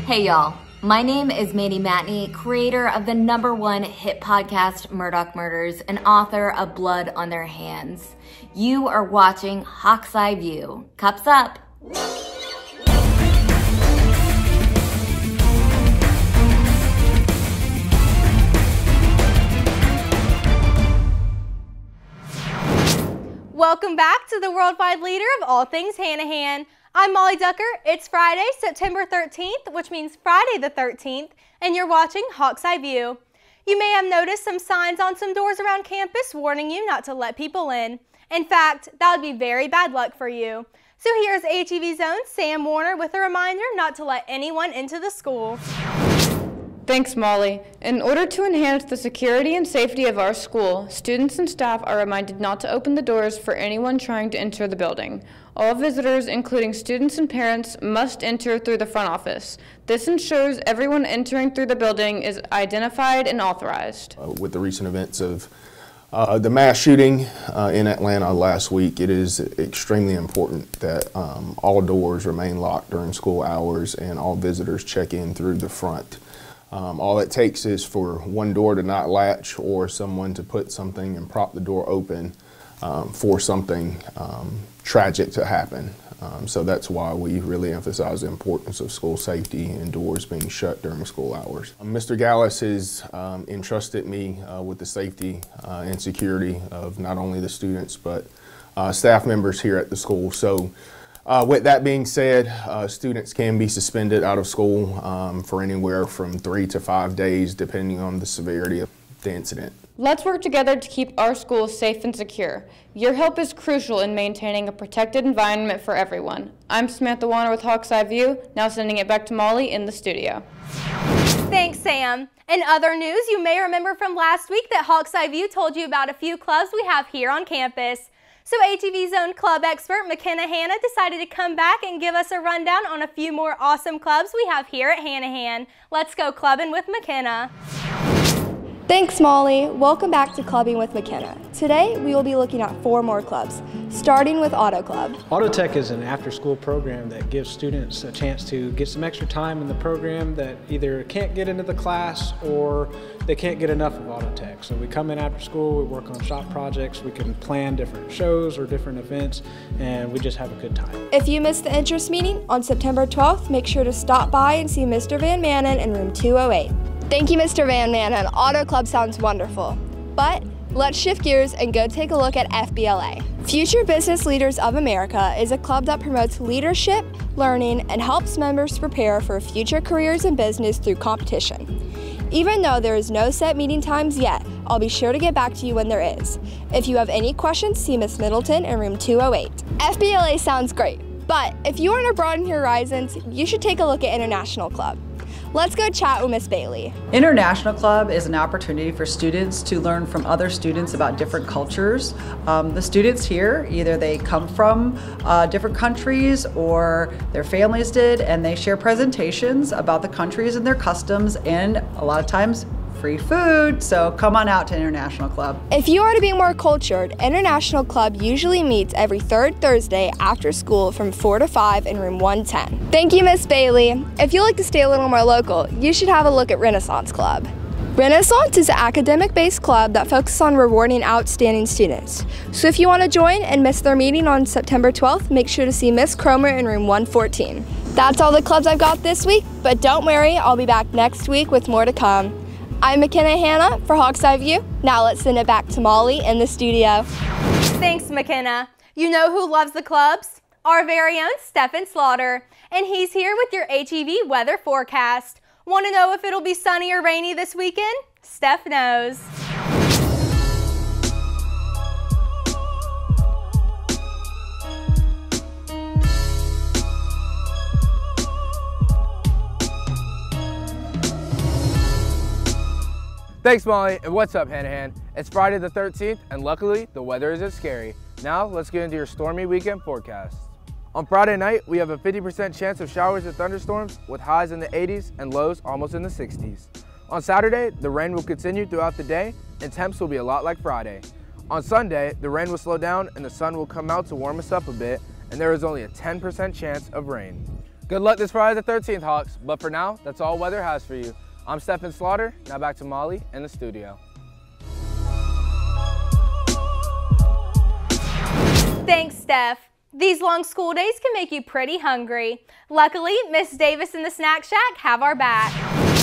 Hey y'all, my name is Mandy Matney, creator of the #1 hit podcast Murdoch Murders and author of Blood on Their Hands. You are watching Hawk's Eye View. Cups up. Welcome back to the worldwide leader of all things Hanahan. I'm Molly Ducker. It's Friday, September 13th, which means Friday the 13th, and you're watching Hawk's Eye View. You may have noticed some signs on some doors around campus warning you not to let people in. In fact, that would be very bad luck for you. So here's HEV's own Sam Warner with a reminder not to let anyone into the school. Thanks, Molly. In order to enhance the security and safety of our school, students and staff are reminded not to open the doors for anyone trying to enter the building. All visitors, including students and parents, must enter through the front office. This ensures everyone entering through the building is identified and authorized. With the recent events of the mass shooting in Atlanta last week, it is extremely important that all doors remain locked during school hours and all visitors check in through the front. All it takes is for one door to not latch or someone to put something and prop the door open for something tragic to happen. So that's why we really emphasize the importance of school safety and doors being shut during school hours. Mr. Gallus has entrusted me with the safety and security of not only the students but staff members here at the school. So with that being said, students can be suspended out of school for anywhere from 3 to 5 days, depending on the severity of the incident. Let's work together to keep our schools safe and secure. Your help is crucial in maintaining a protected environment for everyone. I'm Samantha Warner with Hawk's Eye View, now sending it back to Molly in the studio. Thanks, Sam. In other news, you may remember from last week that Hawk's Eye View told you about a few clubs we have here on campus. So HEV's own club expert, McKenna Hanna, decided to come back and give us a rundown on a few more awesome clubs we have here at Hanahan. Let's go clubbing with McKenna. Thanks, Molly. Welcome back to Clubbing with McKenna. Today, we will be looking at 4 more clubs, starting with Auto Club. Auto Tech is an after-school program that gives students a chance to get some extra time in the program that either can't get into the class or they can't get enough of Auto Tech. So we come in after school, we work on shop projects, we can plan different shows or different events, and we just have a good time. If you missed the interest meeting on September 12th, make sure to stop by and see Mr. Van Manen in room 208. Thank you, Mr. Van Manen. Auto Club sounds wonderful. But let's shift gears and go take a look at FBLA. Future Business Leaders of America is a club that promotes leadership, learning, and helps members prepare for future careers in business through competition. Even though there is no set meeting times yet, I'll be sure to get back to you when there is. If you have any questions, see Miss Middleton in room 208. FBLA sounds great, but if you want to broaden your horizons, you should take a look at International Club. Let's go chat with Miss Bailey. International Club is an opportunity for students to learn from other students about different cultures. The students here, either they come from different countries or their families did, and they share presentations about the countries and their customs, and a lot of times free food, so come on out to International Club. If you are to be more cultured, International Club usually meets every 3rd Thursday after school from 4 to 5 in room 110. Thank you, Miss Bailey. If you like to stay a little more local, you should have a look at Renaissance Club. Renaissance is an academic-based club that focuses on rewarding outstanding students. So if you want to join and miss their meeting on September 12th, make sure to see Miss Cromer in room 114. That's all the clubs I've got this week, but don't worry, I'll be back next week with more to come. I'm McKenna Hanna for Hawk's Eye View. Now let's send it back to Molly in the studio. Thanks, McKenna. You know who loves the clubs? Our very own Stephen Slaughter. And he's here with your HEV weather forecast. Want to know if it'll be sunny or rainy this weekend? Steph knows. Thanks, Molly, and what's up, Hanahan? It's Friday the 13th, and luckily, the weather isn't scary. Now, let's get into your stormy weekend forecast. On Friday night, we have a 50% chance of showers and thunderstorms, with highs in the 80s and lows almost in the 60s. On Saturday, the rain will continue throughout the day, and temps will be a lot like Friday. On Sunday, the rain will slow down, and the sun will come out to warm us up a bit, and there is only a 10% chance of rain. Good luck this Friday the 13th, Hawks, but for now, that's all weather has for you. I'm Stephen Slaughter, now back to Molly in the studio. Thanks, Steph. These long school days can make you pretty hungry. Luckily, Miss Davis and the Snack Shack have our back.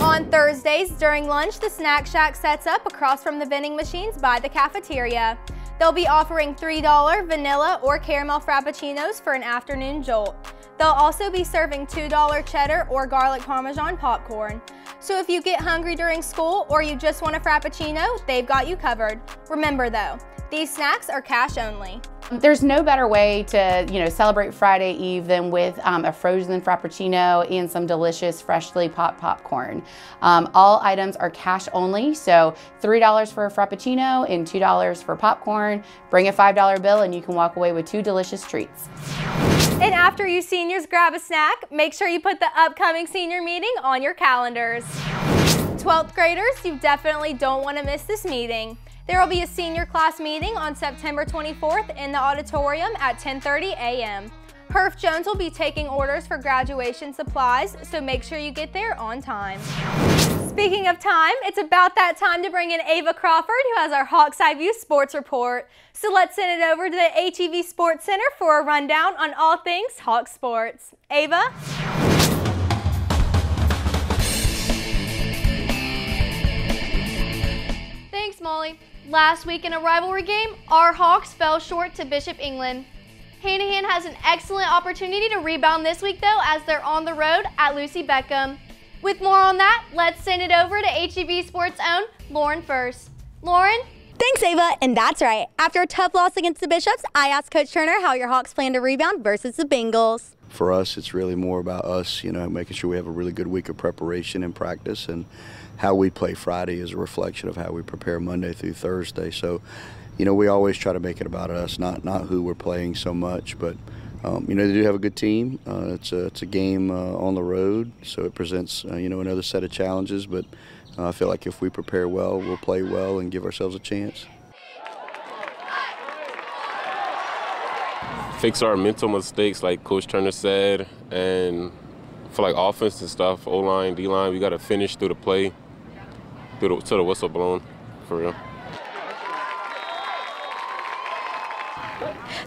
On Thursdays during lunch, the Snack Shack sets up across from the vending machines by the cafeteria. They'll be offering $3 vanilla or caramel frappuccinos for an afternoon jolt. They'll also be serving $2 cheddar or garlic parmesan popcorn. So if you get hungry during school or you just want a frappuccino, they've got you covered. Remember though, these snacks are cash only. There's no better way to, celebrate Friday Eve than with a frozen frappuccino and some delicious freshly popped popcorn. All items are cash only, so $3 for a frappuccino and $2 for popcorn. Bring a $5 bill and you can walk away with 2 delicious treats. And after you seniors grab a snack, make sure you put the upcoming senior meeting on your calendars. 12th graders, you definitely don't want to miss this meeting. There will be a senior class meeting on September 24th in the auditorium at 10:30 a.m. Herf Jones will be taking orders for graduation supplies, so make sure you get there on time. Speaking of time, it's about that time to bring in Ava Crawford, who has our Hawks Eye View sports report. So let's send it over to the HEV Sports Center for a rundown on all things Hawks sports. Ava? Thanks, Molly. Last week in a rivalry game, our Hawks fell short to Bishop England. Hanahan has an excellent opportunity to rebound this week, though, as they're on the road at Lucy Beckham. With more on that, let's send it over to HEV Sports' own Lauren first. Lauren? Thanks, Ava, and that's right. After a tough loss against the Bishops, I asked Coach Turner how your Hawks plan to rebound versus the Bengals. For us, it's really more about us, making sure we have a really good week of preparation and practice, and how we play Friday is a reflection of how we prepare Monday through Thursday. So, we always try to make it about us, not who we're playing so much, but they do have a good team. It's a game on the road, so it presents another set of challenges. But I feel like if we prepare well, we'll play well and give ourselves a chance. Fix our mental mistakes, like Coach Turner said, and for like offense and stuff, O-line, D-line, we got to finish through the play, till the whistle blown, for real.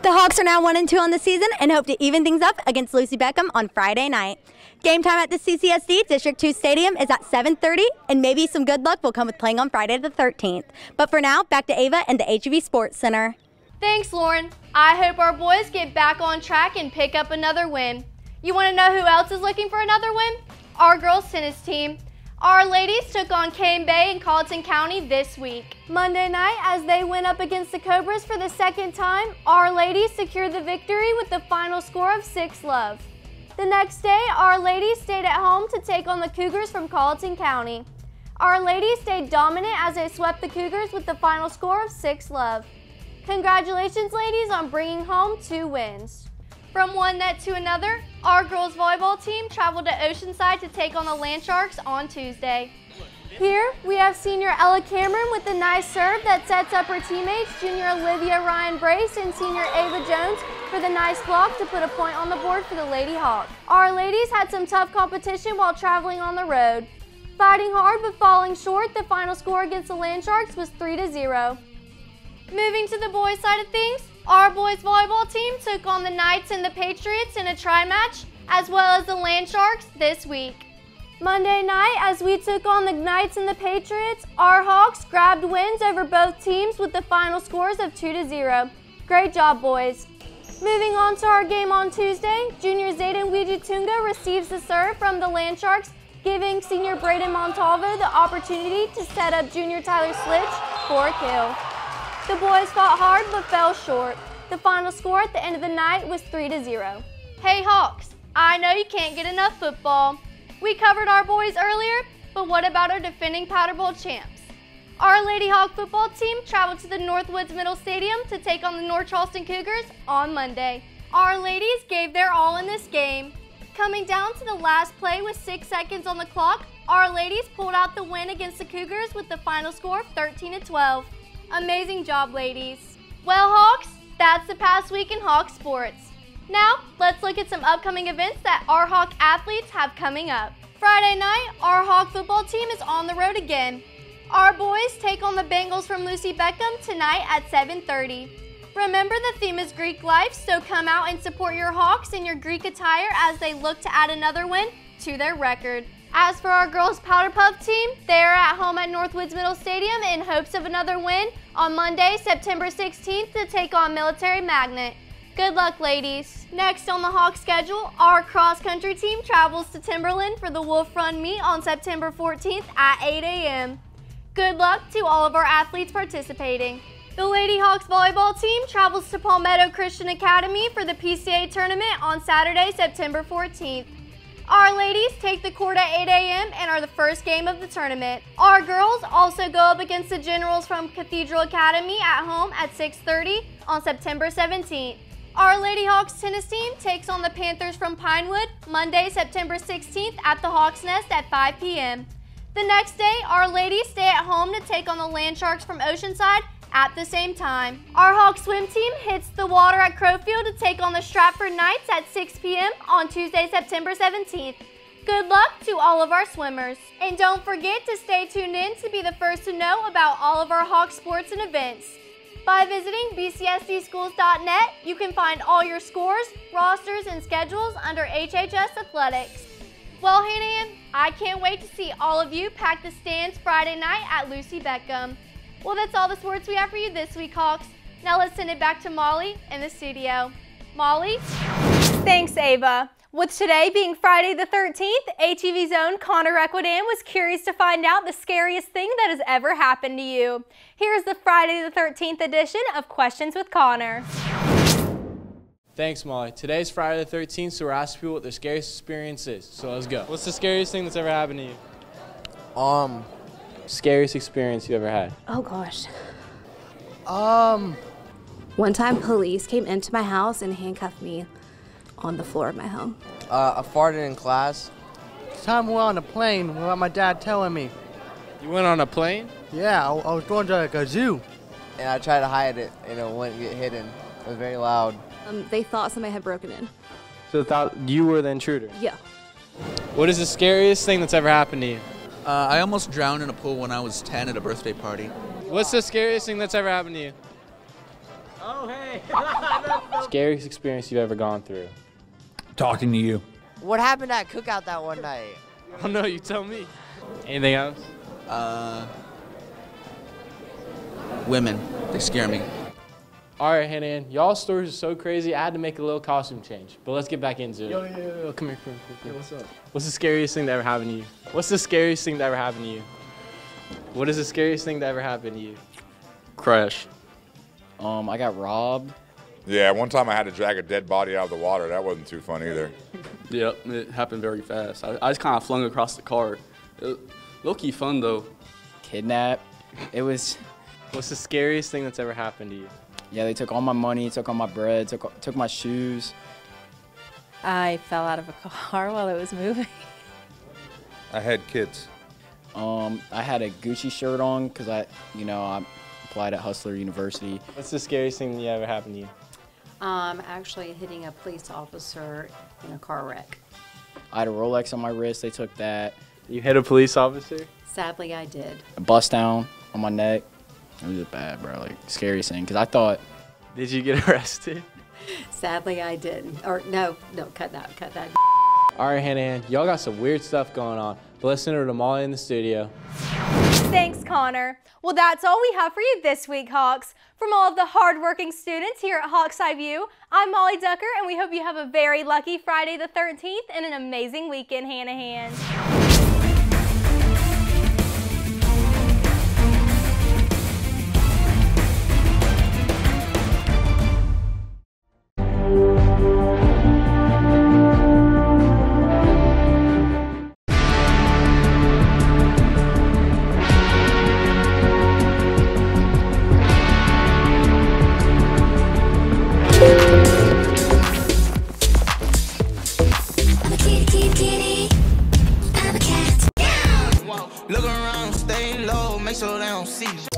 The Hawks are now 1-2 on the season and hope to even things up against Lucy Beckham on Friday night. Game time at the CCSD District 2 Stadium is at 7:30, and maybe some good luck will come with playing on Friday the 13th. But for now, back to Ava and the HEV Sports Center. Thanks, Lauren. I hope our boys get back on track and pick up another win. You want to know who else is looking for another win? Our girls tennis team. Our ladies took on Cane Bay in Colleton County this week. Monday night, as they went up against the Cobras for the second time, our ladies secured the victory with the final score of 6-love. The next day, our ladies stayed at home to take on the Cougars from Colleton County. Our ladies stayed dominant as they swept the Cougars with the final score of 6-love. Congratulations, ladies, on bringing home 2 wins. From one net to another, our girls volleyball team traveled to Oceanside to take on the Land Sharks on Tuesday. Here, we have senior Ella Cameron with a nice serve that sets up her teammates, junior Olivia Ryan Brace and senior Ava Jones, for the nice block to put a point on the board for the Lady Hawks. Our ladies had some tough competition while traveling on the road. Fighting hard but falling short, the final score against the Land Sharks was 3-0. Moving to the boys' side of things, our boys volleyball team took on the Knights and the Patriots in a tri-match, as well as the Land Sharks this week. Monday night, as we took on the Knights and the Patriots, our Hawks grabbed wins over both teams with the final scores of 2-0. Great job, boys. Moving on to our game on Tuesday, junior Zayden Wijitunga receives the serve from the Land Sharks, giving senior Braden Montalvo the opportunity to set up junior Tyler Slitch for a kill. The boys fought hard but fell short. The final score at the end of the night was 3-0. Hey Hawks, I know you can't get enough football. We covered our boys earlier, but what about our defending Powder Bowl champs? Our Lady Hawk football team traveled to the Northwoods Middle Stadium to take on the North Charleston Cougars on Monday. Our ladies gave their all in this game. Coming down to the last play with 6 seconds on the clock, our ladies pulled out the win against the Cougars with the final score of 13-12. Amazing job, ladies. Well, Hawks, that's the past week in Hawk sports. Now, let's look at some upcoming events that our Hawk athletes have coming up. Friday night, our Hawk football team is on the road again. Our boys take on the Bengals from Lucy Beckham tonight at 7:30. Remember, the theme is Greek life, so come out and support your Hawks in your Greek attire as they look to add another win to their record. As for our girls Powder Puff team, they are at home at Northwoods Middle Stadium in hopes of another win on Monday, September 16th to take on Military Magnet. Good luck, ladies. Next on the Hawk schedule, our cross-country team travels to Timberland for the Wolf Run meet on September 14th at 8 a.m. Good luck to all of our athletes participating. The Lady Hawks volleyball team travels to Palmetto Christian Academy for the PCA tournament on Saturday, September 14th. Our ladies take the court at 8 a.m. and are the first game of the tournament. Our girls also go up against the Generals from Cathedral Academy at home at 6:30 on September 17th. Our Lady Hawks tennis team takes on the Panthers from Pinewood Monday, September 16th at the Hawks Nest at 5 p.m. The next day, our ladies stay at home to take on the Land Sharks from Oceanside at the same time. Our Hawk swim team hits the water at Crowfield to take on the Stratford Knights at 6 p.m. on Tuesday, September 17th. Good luck to all of our swimmers. And don't forget to stay tuned in to be the first to know about all of our Hawk sports and events. By visiting bcsdschools.net, you can find all your scores, rosters, and schedules under HHS Athletics. Well, Hanahan, I can't wait to see all of you pack the stands Friday night at Lucy Beckham. Well, that's all the sports we have for you this week, Hawks. Now let's send it back to Molly in the studio. Molly? Thanks, Ava. With today being Friday the 13th, HEV's own Connor Equidan was curious to find out the scariest thing that has ever happened to you. Here's the Friday the 13th edition of Questions with Connor. Thanks, Molly. Today's Friday the 13th, so we're asking people what their scariest experience is. So let's go. What's the scariest thing that's ever happened to you? Scariest experience you ever had? Oh gosh. One time police came into my house and handcuffed me on the floor of my home. I farted in class. Time we were on a plane without my dad telling me. You went on a plane? Yeah, I was going to like a zoo. And I tried to hide it and it wouldn't get hidden. It was very loud. They thought somebody had broken in. So they thought you were the intruder? Yeah. What is the scariest thing that's ever happened to you? I almost drowned in a pool when I was 10 at a birthday party. What's the scariest thing that's ever happened to you? Oh, hey. Scariest experience you've ever gone through? Talking to you. What happened at cookout that one night? Oh no, you tell me. Anything else? Women, they scare me. All right, Hanahan, y'all's stories are so crazy, I had to make a little costume change. But let's get back into it. Yo, come here. Yo, what's up? What's the scariest thing that ever happened to you? What's the scariest thing that ever happened to you? What is the scariest thing that ever happened to you? Crash. I got robbed. Yeah, one time I had to drag a dead body out of the water. That wasn't too fun either. Yep, it happened very fast. I just kind of flung across the car. Low-key fun, though. Kidnap. It was... What's the scariest thing that's ever happened to you? Yeah, they took all my money, took all my bread, took my shoes. I fell out of a car while it was moving. I had kids. I had a Gucci shirt on because I applied at Hustler University. What's the scariest thing that ever happened to you? Actually hitting a police officer in a car wreck. I had a Rolex on my wrist, they took that. You hit a police officer? Sadly, I did. A bust down on my neck. It was just bad, bro, like scariest thing, because I thought. Did you get arrested? Sadly, I didn't. Or no, cut that. All right, Hanahan, y'all got some weird stuff going on, but let's send her to Molly in the studio. Thanks, Connor. Well, that's all we have for you this week, Hawks. From all of the hardworking students here at Hawks Eye View, I'm Molly Ducker, and we hope you have a very lucky Friday the 13th and an amazing weekend, Hanahan. Look around, stay low, make sure they don't see you.